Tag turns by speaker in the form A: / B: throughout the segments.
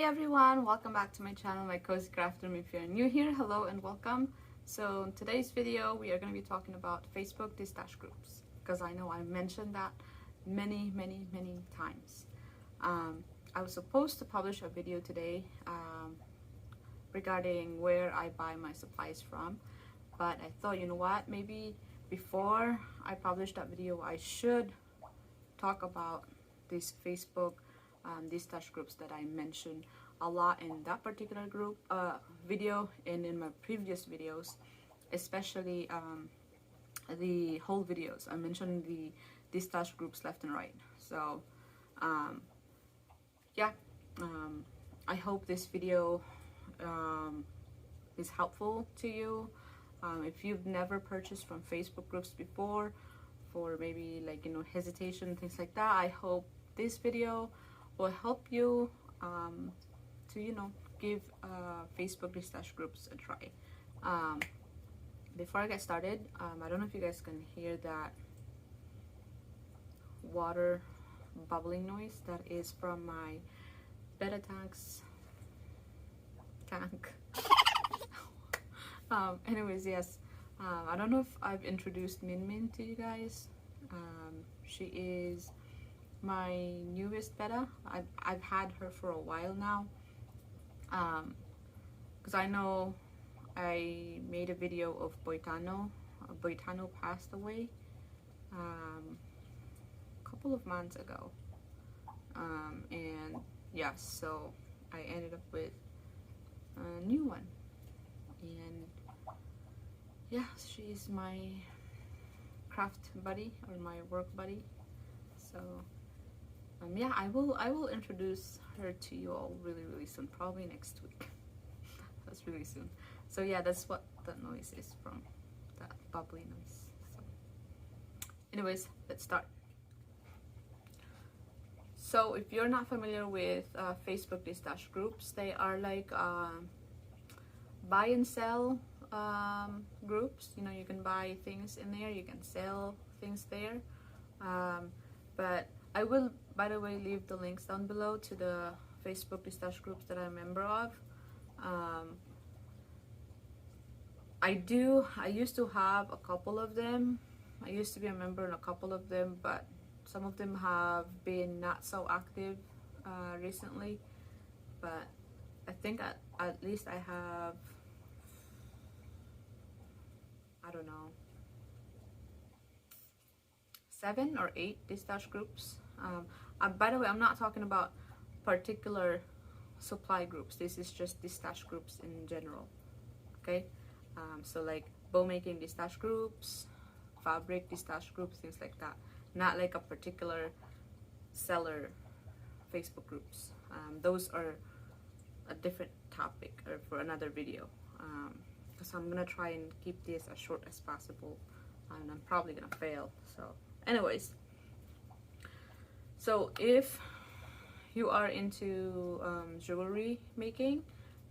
A: everyone, welcome back to my channel, my cozy craft room. If you're new here, hello and welcome. So in today's video we are going to be talking about Facebook Destash groups, because I know I mentioned that many times. I was supposed to publish a video today regarding where I buy my supplies from, but I thought, you know what, maybe before I publish that video I should talk about this Facebook Destash groups that I mentioned a lot in that particular group video and in my previous videos, especially the whole videos. I mentioned the Destash groups left and right. So yeah, I hope this video is helpful to you. If you've never purchased from Facebook groups before, for maybe like, you know, hesitation, things like that, I hope this video will help you to, you know, give Facebook Destash groups a try. Before I get started, I don't know if you guys can hear that water bubbling noise. That is from my Beta Tanks tank. Anyways, yes, I don't know if I've introduced Min Min to you guys. She is my newest beta. I've had her for a while now, because I know I made a video of Boitano. Boitano passed away a couple of months ago, and yeah, so I ended up with a new one, and yeah, she's my craft buddy or my work buddy. So yeah, I will introduce her to you all really soon, probably next week. That's really soon. So yeah, that's what that noise is from, that bubbly noise. So anyways, let's start. So if you're not familiar with Facebook Destash groups, they are like buy and sell groups. You know, you can buy things in there, you can sell things there, but I will, by the way, leave the links down below to the Facebook Destash groups that I'm a member of. I used to have a couple of them. I used to be a member in a couple of them, but some of them have been not so active recently. But I think at least I have, I don't know, 7 or 8 Destash groups. By the way, I'm not talking about particular supply groups. This is just Destash groups in general. Okay, so like bow making Destash groups, fabric Destash groups, things like that. Not like a particular seller Facebook groups. Those are a different topic or for another video. So I'm gonna try and keep this as short as possible, and I'm probably gonna fail. So anyways, so if you are into jewelry making,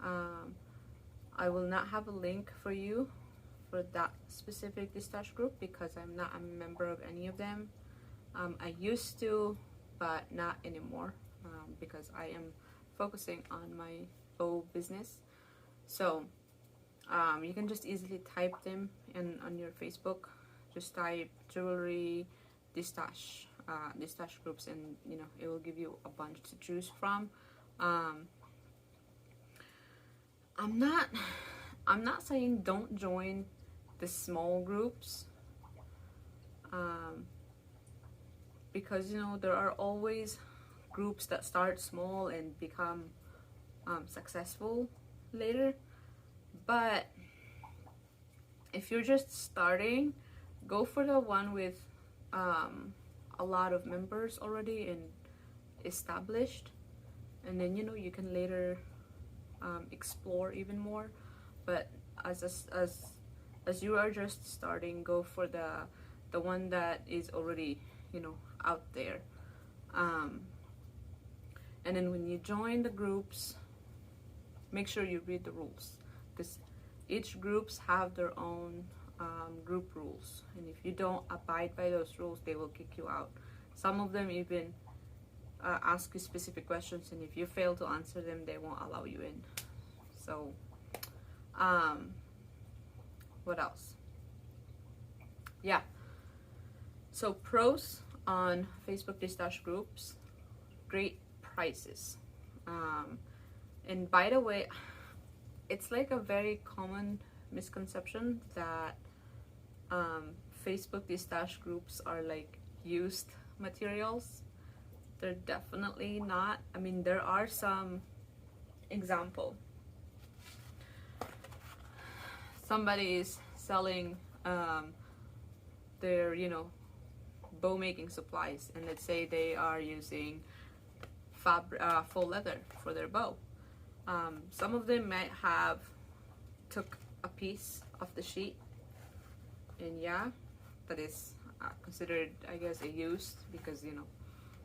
A: I will not have a link for you for that specific Destash group because I'm not a member of any of them. I used to, but not anymore, because I am focusing on my bow business. So you can just easily type them in on your Facebook. Just type jewelry Destash groups, and you know, it will give you a bunch to choose from. I'm not saying don't join the small groups, because you know, there are always groups that start small and become successful later. But if you're just starting, go for the one with a lot of members already and established, and then, you know, you can later explore even more. But as you are just starting, go for the one that is already, you know, out there. And then when you join the groups, make sure you read the rules, because each groups have their own group rules, and if you don't abide by those rules, they will kick you out. Some of them even ask you specific questions, and if you fail to answer them, they won't allow you in. So what else? Yeah, so pros on Facebook Destash groups: great prices. And by the way, it's like a very common misconception that Facebook Destash groups are like used materials. They're definitely not. I mean, there are some example. Somebody is selling their, bow making supplies, and let's say they are using faux leather for their bow. Some of them might have took a piece of the sheet, and yeah, that is considered, I guess, a used, because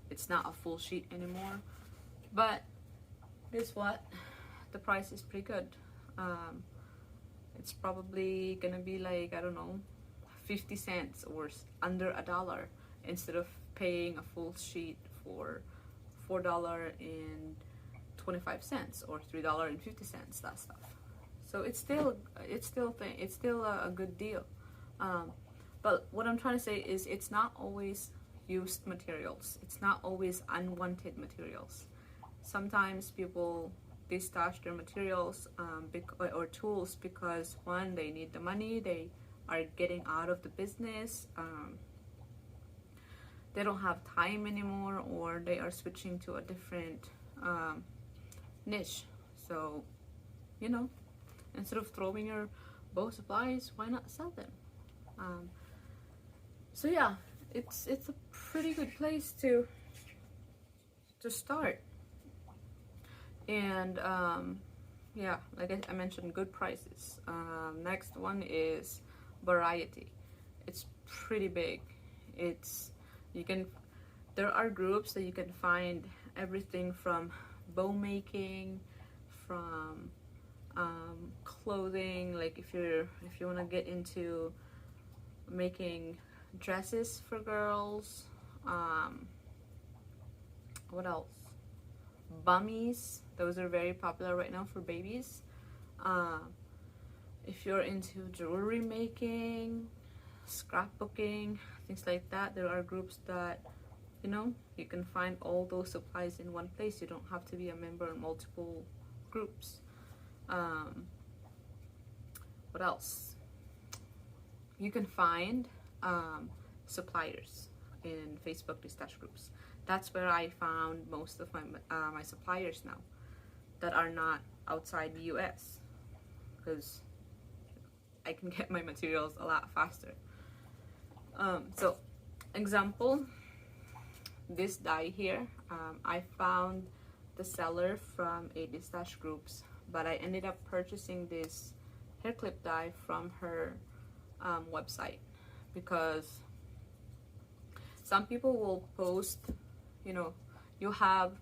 A: it's not a full sheet anymore. But guess what? The price is pretty good. It's probably gonna be like, I don't know, 50 cents or under $1, instead of paying a full sheet for $4.25 or $3.50, that stuff. So it's still a good deal. But what I'm trying to say is, it's not always used materials. It's not always unwanted materials. Sometimes people destash their materials or tools because, one, they need the money, they are getting out of the business, they don't have time anymore, or they are switching to a different niche. So, instead of throwing your bow supplies, why not sell them? So yeah, it's a pretty good place to start. And yeah, like I mentioned, good prices. Next one is variety. It's pretty big. There are groups that you can find everything from bow making, from clothing, like if you want to get into making dresses for girls, what else? Bummies, those are very popular right now for babies. If you're into jewelry making, scrapbooking, things like that, there are groups that you can find all those supplies in one place. You don't have to be a member in multiple groups. What else? You can find suppliers in Facebook Destash groups. That's where I found most of my suppliers now, that are not outside the US, because I can get my materials a lot faster. So, example, this die here, I found the seller from a Destash groups, but I ended up purchasing this hair clip die from her website, because some people will post, you have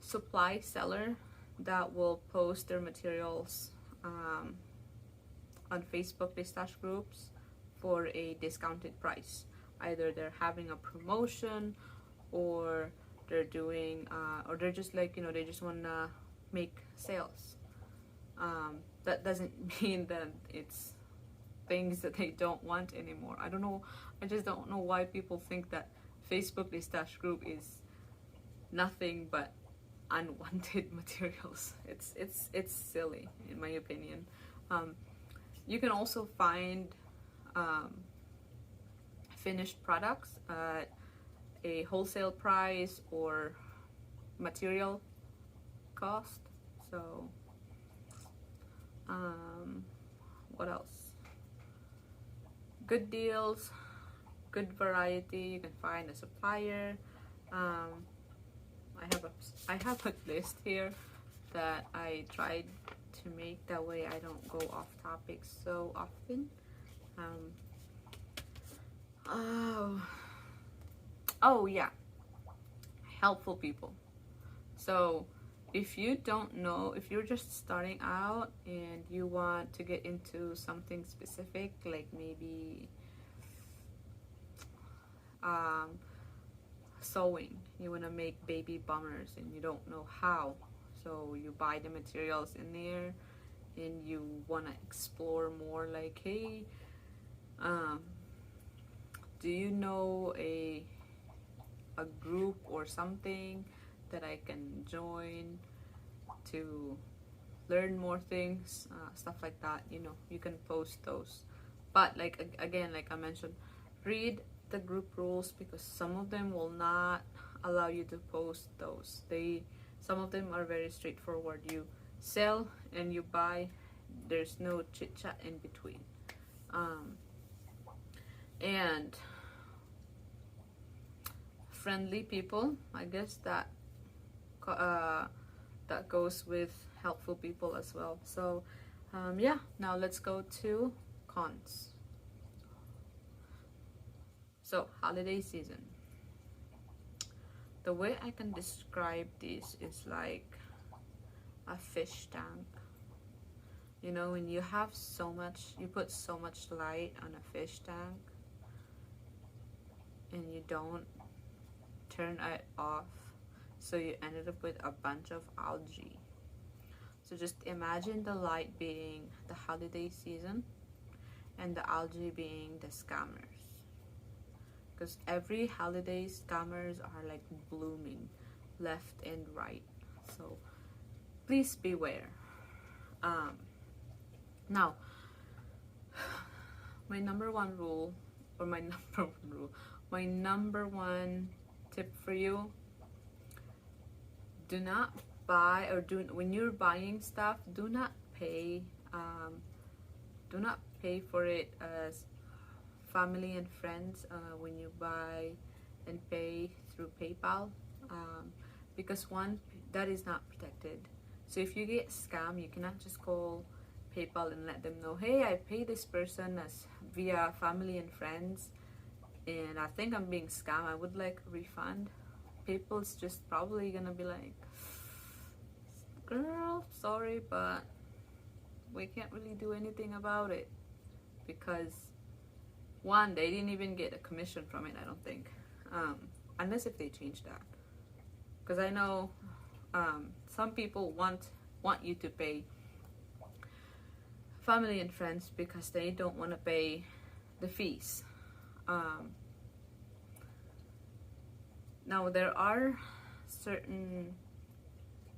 A: supply seller that will post their materials on Facebook Destash groups for a discounted price. Either they're having a promotion, or they're doing or they're just like, they just want to make sales. That doesn't mean that it's things that they don't want anymore. I don't know, I just don't know why people think that Facebook Destash group is nothing but unwanted materials. It's silly, in my opinion. You can also find finished products at a wholesale price or material cost. So what else? Good deals, good variety. You can find a supplier. I have a list here that I tried to make, that way I don't go off topic so often. Oh yeah, helpful people. So if you don't know, if you're just starting out and you want to get into something specific, like maybe sewing. You want to make baby bombers and you don't know how, so you buy the materials in there and you want to explore more, like, hey, um, do you know a group or something that I can join to learn more things, stuff like that. You know, you can post those, but like again, like I mentioned, read the group rules, because some of them will not allow you to post those. Some of them are very straightforward. You sell and you buy, there's no chit chat in between. And friendly people, I guess that that goes with helpful people as well. So yeah, now let's go to cons. So holiday season, the way I can describe this is like a fish tank. You know, when you have so much, you put so much light on a fish tank and you don't turn it off, so you ended up with a bunch of algae. So just imagine the light being the holiday season and the algae being the scammers, because every holiday scammers are like blooming left and right. So please beware. Now, my number one rule, or my number one rule, my number one tip for you: do not buy, or when you're buying stuff, do not pay for it as family and friends when you buy and pay through PayPal, because one, that is not protected. So if you get scammed, you cannot just call PayPal and let them know, hey, I pay this person as via family and friends and I think I'm being scammed, I would like a refund. PayPal's just probably gonna be like, girl, sorry, but we can't really do anything about it, because one, they didn't even get a commission from it, I don't think, unless if they change that, because I know some people want you to pay family and friends because they don't want to pay the fees. Now there are certain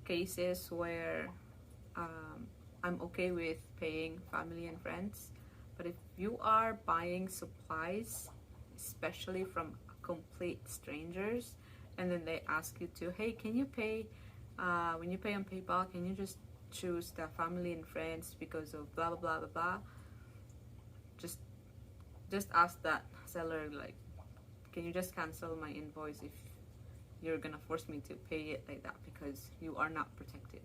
A: cases where I'm okay with paying family and friends, but if you are buying supplies, especially from complete strangers, and then they ask you to, hey, can you pay, when you pay on PayPal, can you just choose the family and friends because of blah blah blah blah blah, just ask that seller, like, can you just cancel my invoice if you're gonna force me to pay it like that, because you are not protected.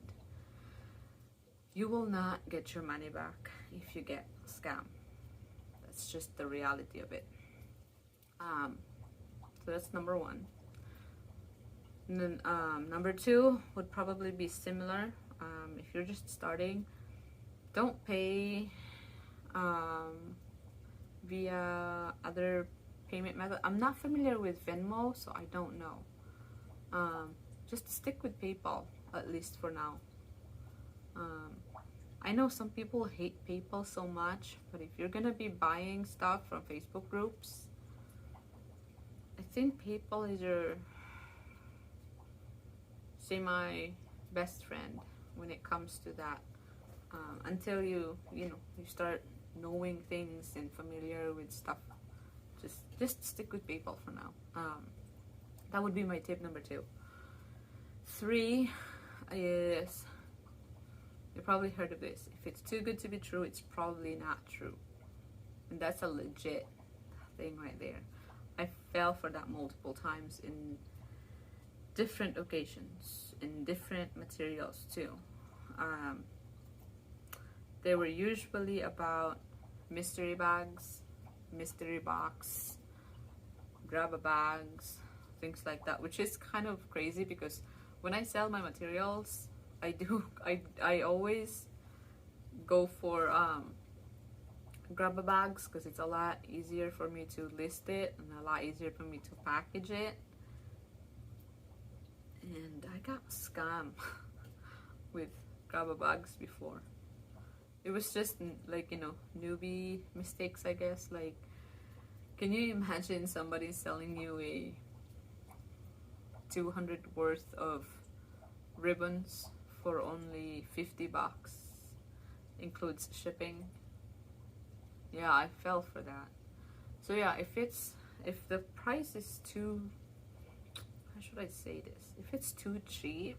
A: You will not get your money back if you get scammed. That's just the reality of it. So that's number one. And then number two would probably be similar. If you're just starting, don't pay via other payment method. I'm not familiar with Venmo, so I don't know. Just stick with PayPal, at least for now. I know some people hate PayPal so much, but if you're gonna be buying stuff from Facebook groups, I think PayPal is your semi best friend when it comes to that, until you start knowing things and familiar with stuff. Just stick with PayPal for now. That would be my tip number two. Three is, you probably heard of this: if it's too good to be true, it's probably not true. And that's a legit thing right there. I fell for that multiple times in different occasions, in different materials too. They were usually about mystery bags, mystery box, grab bags, things like that, which is kind of crazy because when I sell my materials, I always go for grab bags, because it's a lot easier for me to list it and a lot easier for me to package it. and I got scammed with grabber bags before. It was just like, you know, newbie mistakes, I guess. Like, can you imagine somebody selling you a 200 worth of ribbons for only 50 bucks, includes shipping? Yeah, I fell for that. So yeah, if the price is too, how should I say this, if it's too cheap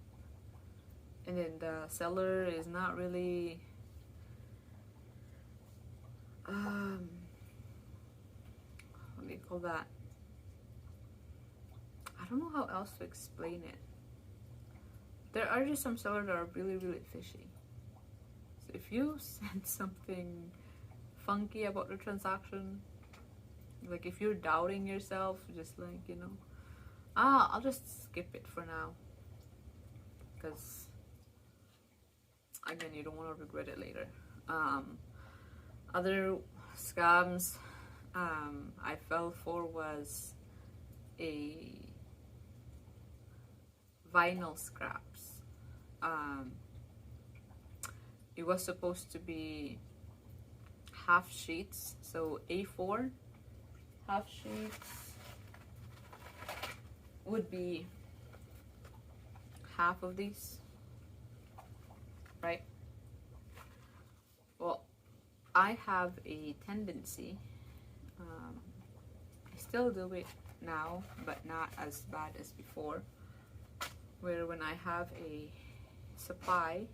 A: and then the seller is not really what do you call that, I don't know how else to explain it. There are just some sellers that are really fishy. So if you send something funky about the transaction, like if you're doubting yourself, just like, you know, I'll just skip it for now, because again, you don't want to regret it later. Other scams I fell for was a vinyl scraps. It was supposed to be half sheets, so A4 half sheets would be half of these, right? Well, I have a tendency, I still do it now, but not as bad as before, where when I have a supply,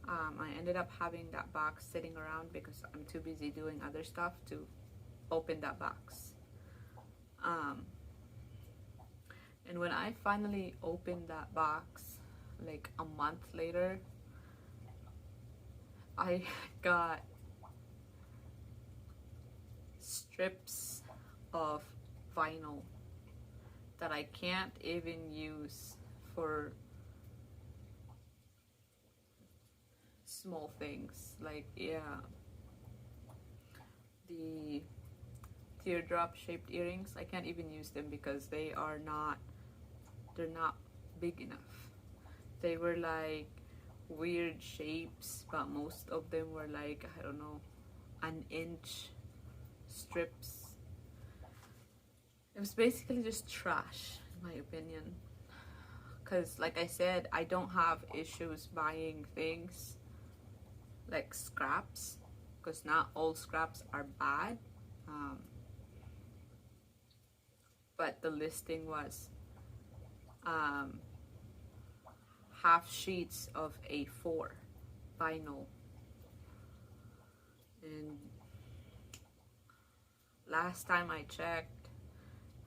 A: I ended up having that box sitting around because I'm too busy doing other stuff to open that box. And when I finally opened that box, like a month later, I got strips of vinyl that I can't even use for small things. Like, yeah, the teardrop shaped earrings, I can't even use them because they're not big enough. They were like weird shapes, but most of them were like, I don't know, an inch strips. It was basically just trash, in my opinion, because like I said, I don't have issues buying things like scraps, because not all scraps are bad, but the listing was half sheets of A4 vinyl, and last time I checked,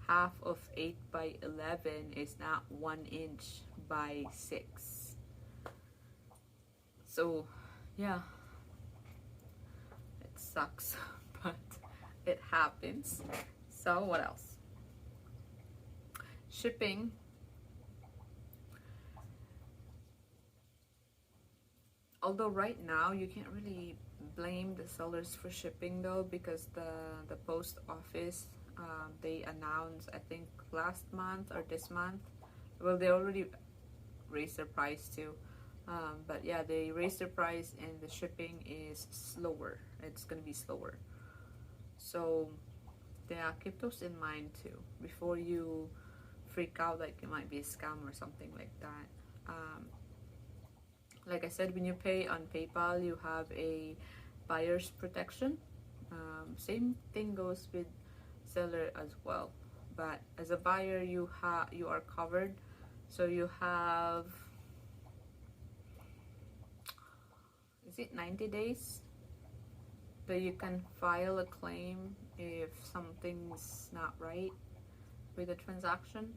A: half of 8 by 11 is not 1 inch by 6. So yeah, it sucks, but it happens. So what else? Shipping. Although right now you can't really blame the sellers for shipping though, because the post office, they announced, I think last month or this month, well, they already raised their price too, but yeah, they raised their price and the shipping is slower. It's gonna be slower. So yeah, keep those in mind too before you freak out like it might be a scam or something like that. Like I said, when you pay on PayPal, you have a buyer's protection. Same thing goes with seller as well, but as a buyer, you are covered. So you have, is it 90 days that you can file a claim if something's not right with the transaction.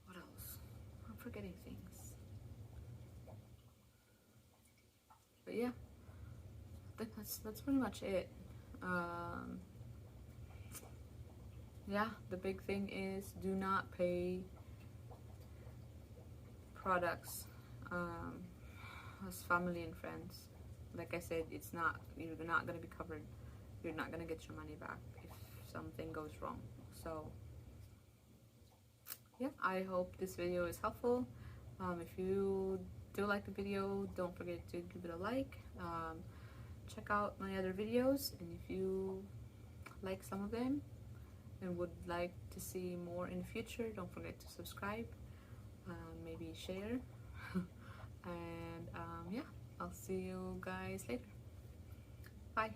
A: What else? I'm forgetting things. But yeah, I think that's pretty much it. Yeah, the big thing is do not pay products as family and friends. Like I said, you're not gonna be covered. You're not gonna get your money back if something goes wrong. So yeah, I hope this video is helpful. If you do like the video, don't forget to give it a like. Check out my other videos, and if you like some of them and would like to see more in the future, don't forget to subscribe, maybe share. And yeah, I'll see you guys later. Bye.